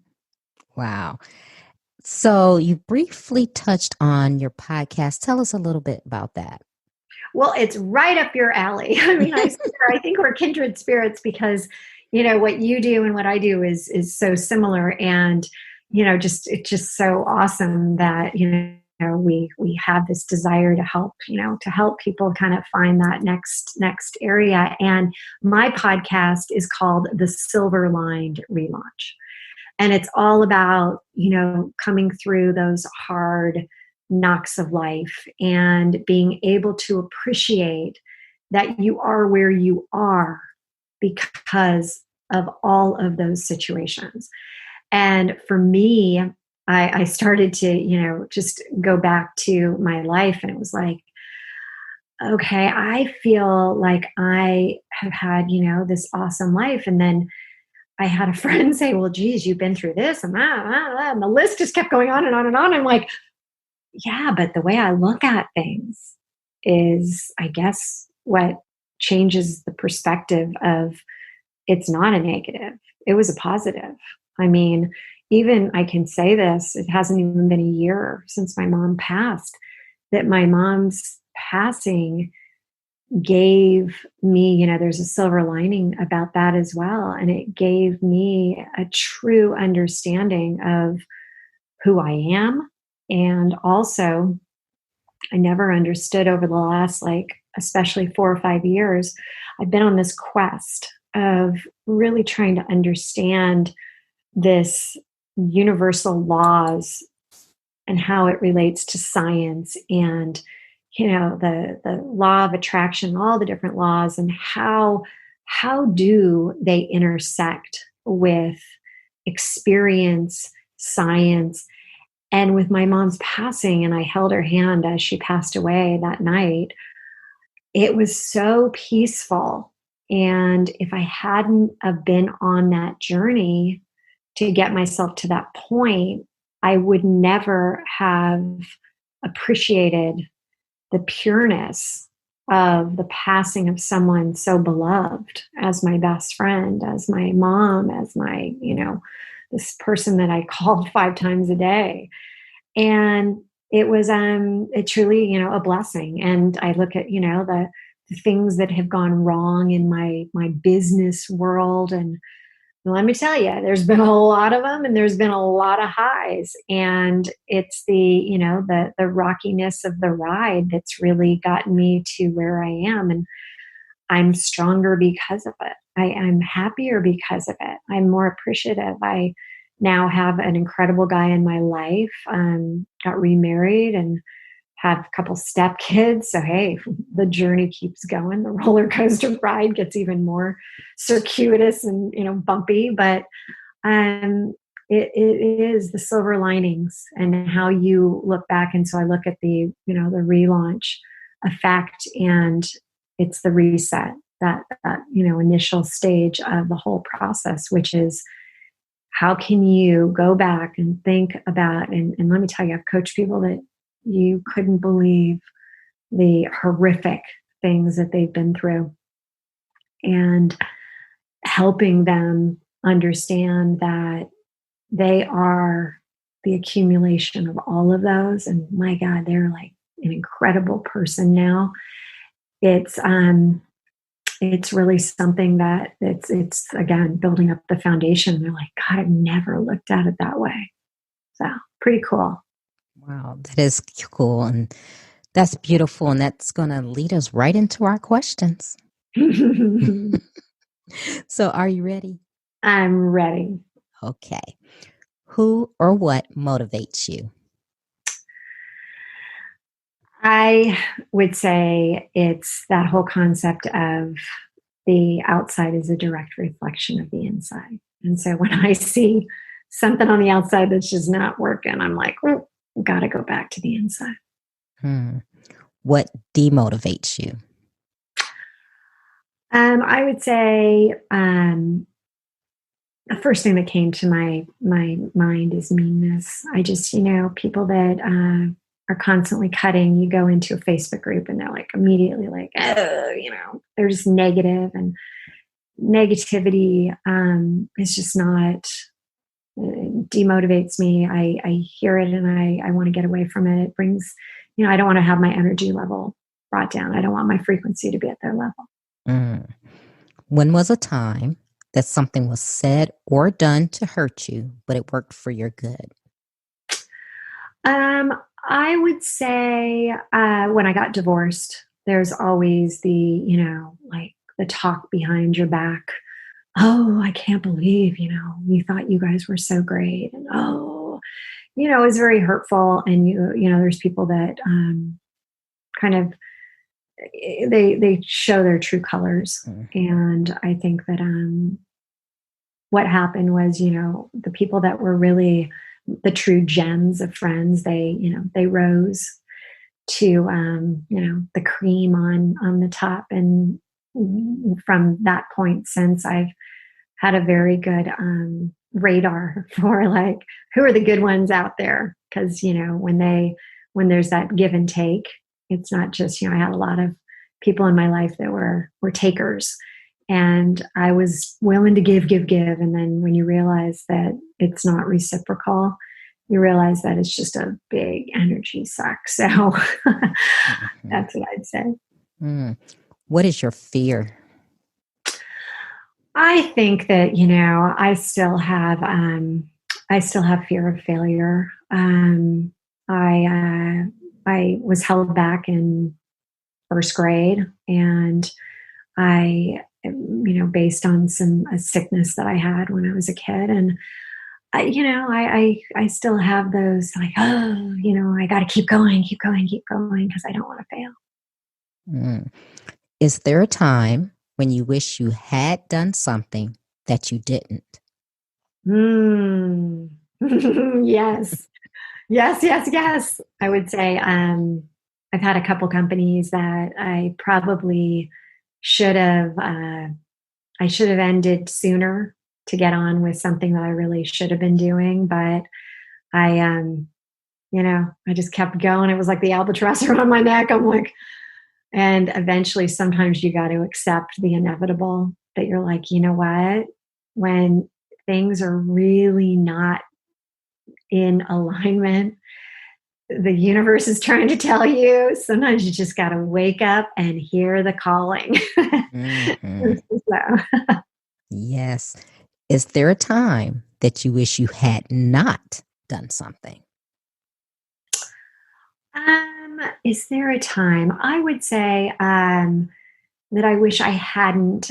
Wow. So you briefly touched on your podcast. Tell us a little bit about that. Well, it's right up your alley. I mean, I think we're kindred spirits because, what you do and what I do is so similar. And, it's just so awesome that, we have this desire to help, to help people kind of find that next area. And my podcast is called The Silver Lined Relaunch. And it's all about, coming through those hard knocks of life and being able to appreciate that you are where you are because of all of those situations. And for me, I started to, just go back to my life, and it was like, okay, I feel like I have had, this awesome life. And then I had a friend say, well, geez, you've been through this and that, and the list just kept going on and on and on. I'm like, yeah, but the way I look at things is, I guess, what changes the perspective of it's not a negative. It was a positive. I mean, even I can say this, it hasn't even been a year since my mom passed, that my mom's passing gave me, there's a silver lining about that as well. And it gave me a true understanding of who I am. And also, I never understood over the last, especially 4 or 5 years, I've been on this quest of really trying to understand this universal laws and how it relates to science and, the law of attraction, all the different laws, and how do they intersect with experience, science. And with my mom's passing, and I held her hand as she passed away that night, it was so peaceful. And if I hadn't have been on that journey to get myself to that point, I would never have appreciated the pureness of the passing of someone so beloved as my best friend, as my mom, as my, this person that I called 5 times a day. And it was it truly, a blessing. And I look at, the things that have gone wrong in my business world. And let me tell you, there's been a lot of them and there's been a lot of highs. And it's the, the rockiness of the ride that's really gotten me to where I am. And I'm stronger because of it. I'm happier because of it. I'm more appreciative. I now have an incredible guy in my life. Got remarried and have a couple step kids. So, hey, the journey keeps going. The roller coaster ride gets even more circuitous and, bumpy. But it is the silver linings and how you look back. And so I look at the, the relaunch effect, and it's the reset, that initial stage of the whole process, which is how can you go back and think about, and let me tell you, I've coached people that you couldn't believe the horrific things that they've been through, and helping them understand that they are the accumulation of all of those. And my God, they're like an incredible person now. It's really something that it's again, building up the foundation. They're like, God, I've never looked at it that way. So pretty cool. Wow, that is cool. And that's beautiful. And that's going to lead us right into our questions. So are you ready? I'm ready. Okay. Who or what motivates you? I would say it's that whole concept of the outside is a direct reflection of the inside. And so when I see something on the outside that's just not working, I'm like, oh, got to go back to the inside. What demotivates you? I would say the first thing that came to my mind is meanness. I just, people that are constantly cutting. You go into a Facebook group and they're like immediately like, oh, they're just negative, and negativity is just not, it demotivates me. I hear it and I want to get away from it. It brings, I don't want to have my energy level brought down. I don't want my frequency to be at their level. When was a time that something was said or done to hurt you, but it worked for your good? I would say when I got divorced, there's always the, like the talk behind your back. Oh, I can't believe, we thought you guys were so great. And it was very hurtful. And there's people that kind of, they show their true colors. And I think that what happened was, the people that were really the true gems of friends, they rose to, the cream on the top. And from that point since, I've had a very good radar for like, who are the good ones out there? Because, when there's that give and take, it's not just, I had a lot of people in my life that were takers. And I was willing to give. And then when you realize that it's not reciprocal, you realize that it's just a big energy suck. So that's what I'd say. What is your fear? I think that, I still have fear of failure. I was held back in first grade, and I, based on a sickness that I had when I was a kid. And I still have those like, I got to keep going because I don't want to fail. Is there a time when you wish you had done something that you didn't? Yes. Yes. I would say I've had a couple companies that I probably should have ended sooner to get on with something that I really should have been doing. But I just kept going. It was like the albatross around my neck. I'm like, and eventually sometimes you got to accept the inevitable, that you're like, you know what, when things are really not in alignment, the universe is trying to tell you, sometimes you just got to wake up and hear the calling. So. Yes. Is there a time that you wish you had not done something? Is there a time? I would say that I wish I hadn't.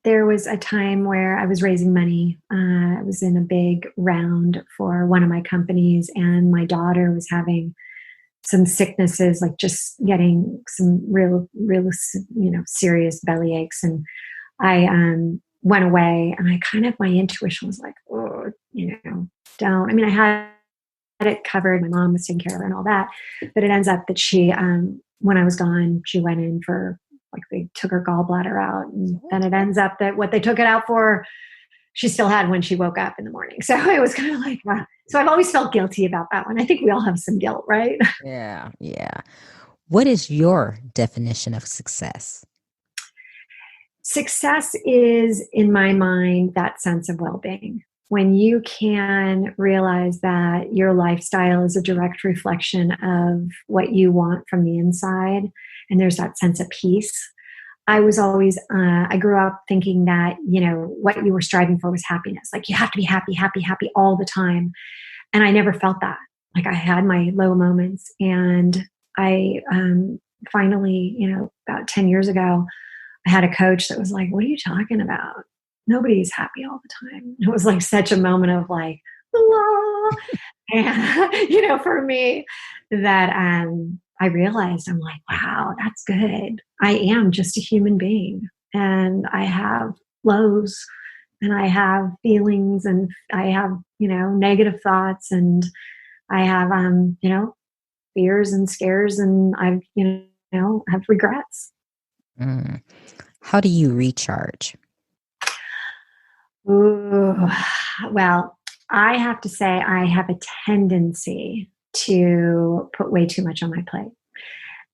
There was a time where I was raising money. I was in a big round for one of my companies, and my daughter was having some sicknesses, like just getting some real, serious belly aches. And I went away, and my intuition was like, oh, don't. I mean, I had it covered. My mom was taking care of her and all that, but it ends up that she, when I was gone, she went in for, like, they took her gallbladder out, and then it ends up that what they took it out for, she still had when she woke up in the morning. So it was kind of like, wow. So I've always felt guilty about that one. I think we all have some guilt, right? Yeah. Yeah. What is your definition of success? Success is, in my mind, that sense of well-being. When you can realize that your lifestyle is a direct reflection of what you want from the inside, and there's that sense of peace. I was always, I grew up thinking that, what you were striving for was happiness. Like, you have to be happy, happy, happy all the time. And I never felt that. Like, I had my low moments. And I finally, about 10 years ago, I had a coach that was like, what are you talking about? Nobody's happy all the time. It was like such a moment of like, la. And, for me, that I realized, I'm like, wow, that's good. I am just a human being, and I have lows, and I have feelings, and I have, negative thoughts, and I have, fears and scares, and I've, have regrets. Mm. How do you recharge? Ooh, well, I have to say I have a tendency to put way too much on my plate.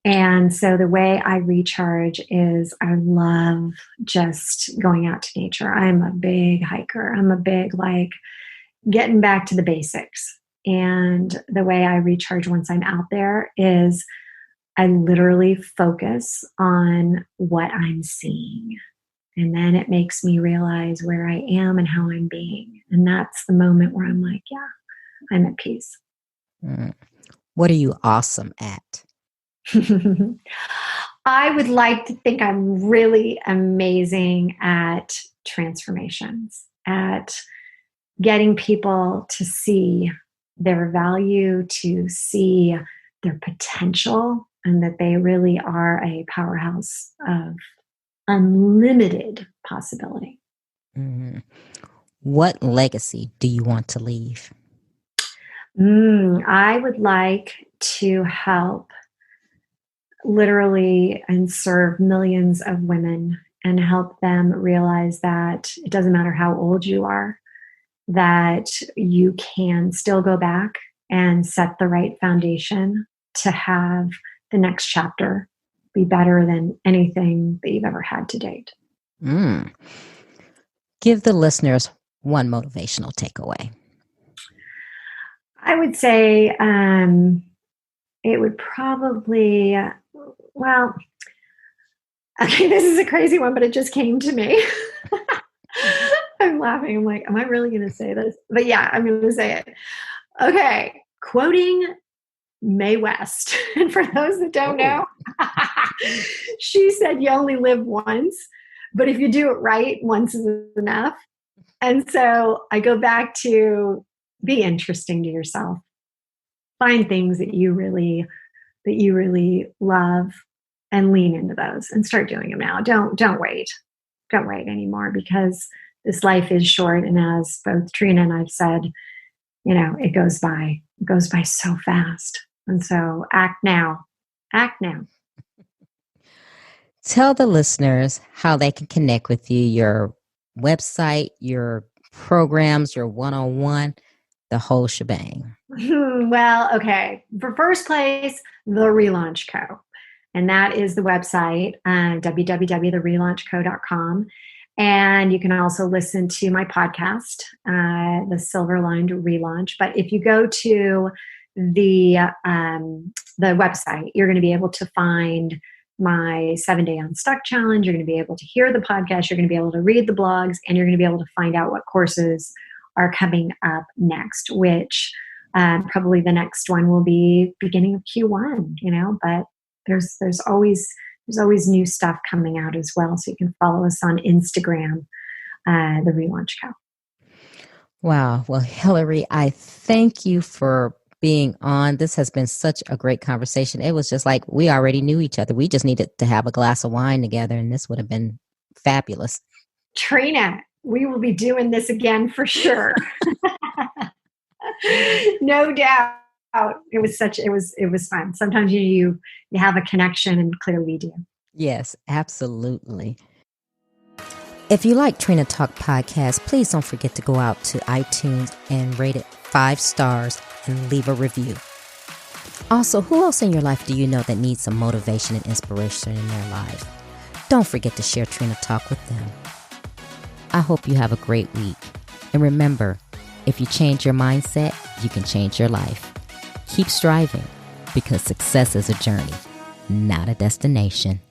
And so the way I recharge is I love just going out to nature. I'm a big hiker. I'm a big, like, getting back to the basics. And the way I recharge once I'm out there is I literally focus on what I'm seeing. And then it makes me realize where I am and how I'm being. And that's the moment where I'm like, yeah, I'm at peace. Mm. What are you awesome at? I would like to think I'm really amazing at transformations, at getting people to see their value, to see their potential, and that they really are a powerhouse of unlimited possibility. Mm. What legacy do you want to leave? I would like to help literally and serve millions of women and help them realize that it doesn't matter how old you are, that you can still go back and set the right foundation to have the next chapter be better than anything that you've ever had to date. Mm. Give the listeners one motivational takeaway. I would say it would probably, well, okay, this is a crazy one, but it just came to me. I'm laughing. I'm like, am I really going to say this? But yeah, I'm going to say it. Okay, quoting Mae West. And for those that don't know, she said, you only live once, but if you do it right, once is enough. And so I go back to be interesting to yourself. Find things that you really love and lean into those and start doing them now. Don't wait. Don't wait anymore, because this life is short. And as both Trina and I've said, it goes by so fast. And so act now. Tell the listeners how they can connect with you, your website, your programs, your one-on-one, the whole shebang. Well, okay. For first place, the Relaunch Co. And that is the website, www.therelaunchco.com. And you can also listen to my podcast, The Silver Lined Relaunch. But if you go to the website, you're going to be able to find my 7-day Unstuck challenge. You're going to be able to hear the podcast. You're going to be able to read the blogs, and you're going to be able to find out what courses are coming up next, which probably the next one will be beginning of Q1, but there's always new stuff coming out as well. So you can follow us on Instagram, the Relaunch Co. Wow. Well, Hilary, I thank you for being on. This has been such a great conversation. It was just like we already knew each other. We just needed to have a glass of wine together, and this would have been fabulous. Trina, we will be doing this again for sure. No doubt. It was fun. Sometimes you have a connection, and clearly we do. Yes, absolutely. If you like Trina Talk Podcast, please don't forget to go out to iTunes and rate it 5 stars and leave a review. Also, who else in your life do you know that needs some motivation and inspiration in their lives? Don't forget to share Trina Talk with them. I hope you have a great week. And remember, if you change your mindset, you can change your life. Keep striving, because success is a journey, not a destination.